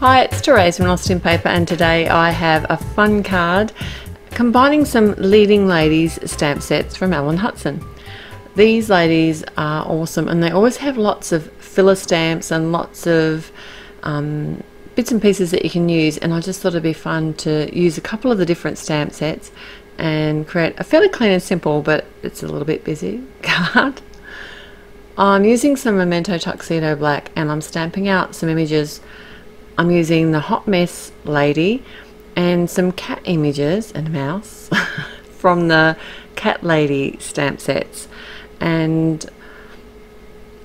Hi, it's Therese from Lostinpaper, and today I have a fun card combining some leading ladies stamp sets from Ellen Hutson. These ladies are awesome, and they always have lots of filler stamps and lots of bits and pieces that you can use, and I just thought it'd be fun to use a couple of the different stamp sets and create a fairly clean and simple, but it's a little bit busy card. I'm using some Memento Tuxedo Black, and I'm stamping out some images. I'm using the Hot Mess Lady and some cat images and a mouse from the Cat Lady stamp sets, and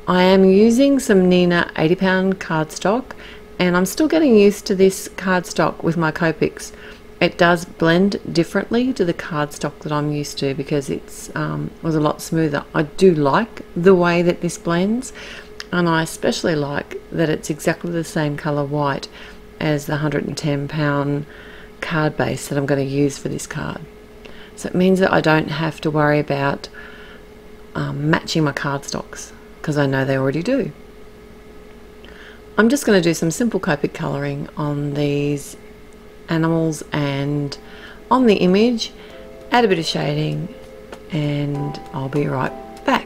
I am using some Nina 80-pound cardstock, and I'm still getting used to this cardstock with my Copics. It does blend differently to the cardstock that I'm used to because it's was a lot smoother. I do like the way that this blends, and I especially like that it's exactly the same colour white as the 110-pound card base that I'm going to use for this card. So it means that I don't have to worry about matching my cardstocks because I know they already do. I'm just going to do some simple Copic colouring on these animals and on the image, add a bit of shading, and I'll be right back.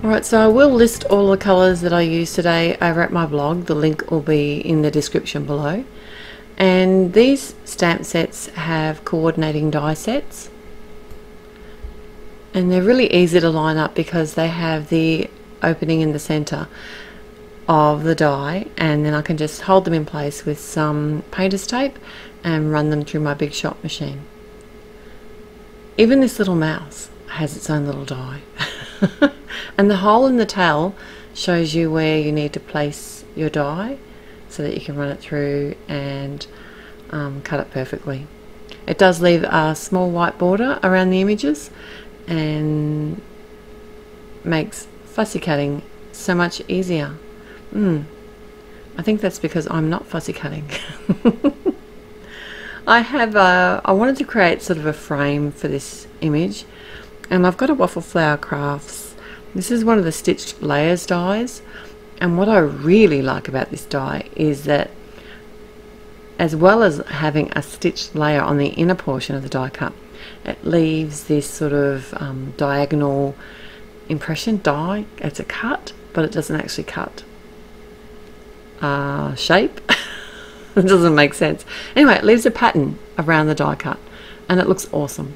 Alright, so I will list all the colours that I used today over at my blog. The link will be in the description below. And these stamp sets have coordinating die sets. And they're really easy to line up because they have the opening in the centre of the die, and then I can just hold them in place with some painter's tape and run them through my Big Shot machine. Even this little mouse has its own little die. And the hole in the tail shows you where you need to place your die so that you can run it through and cut it perfectly. It does leave a small white border around the images and makes fussy cutting so much easier. I think that's because I'm not fussy cutting. I wanted to create sort of a frame for this image, and I've got a Waffle Flower Crafts. This is one of the stitched layers dies, and what I really like about this die is that as well as having a stitched layer on the inner portion of the die cut, it leaves this sort of diagonal impression die. It's a cut, but it doesn't actually cut shape. It doesn't make sense. Anyway, it leaves a pattern around the die cut, and it looks awesome.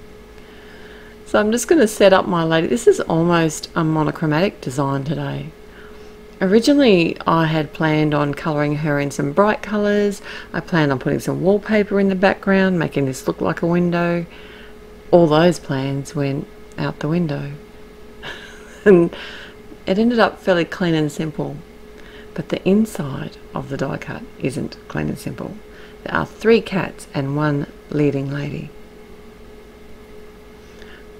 So I'm just going to set up my lady. This is almost a monochromatic design today. Originally I had planned on colouring her in some bright colours. I planned on putting some wallpaper in the background, making this look like a window. All those plans went out the window. And it ended up fairly clean and simple. But the inside of the die cut isn't clean and simple. There are 3 cats and 1 leading lady.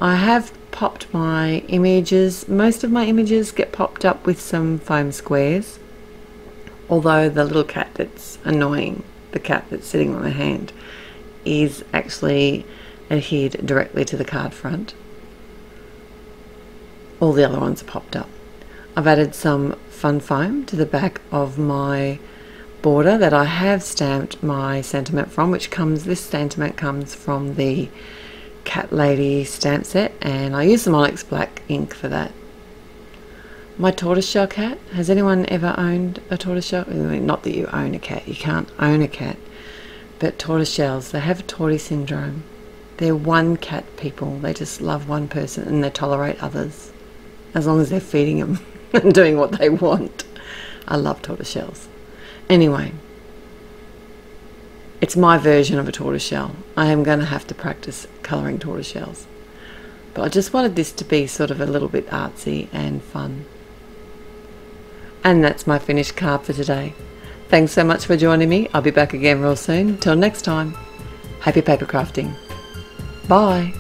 I have popped my images. Most of my images get popped up with some foam squares, although the little cat that's annoying, the cat that's sitting on my hand, is actually adhered directly to the card front. All the other ones are popped up. I've added some fun foam to the back of my border that I have stamped my sentiment from, this sentiment comes from the Cat Lady stamp set, and I use some Onyx Black ink for that. My tortoiseshell cat. Has anyone ever owned a tortoiseshell? I mean, not that you own a cat, you can't own a cat, but tortoiseshells, they have tortie syndrome. They're one cat people. They just love one person and they tolerate others, as long as they're feeding them and doing what they want. I love tortoiseshells. Anyway, it's my version of a tortoiseshell. I am going to have to practice colouring tortoiseshells. But I just wanted this to be sort of a little bit artsy and fun. And that's my finished card for today. Thanks so much for joining me. I'll be back again real soon. Till next time, happy paper crafting. Bye.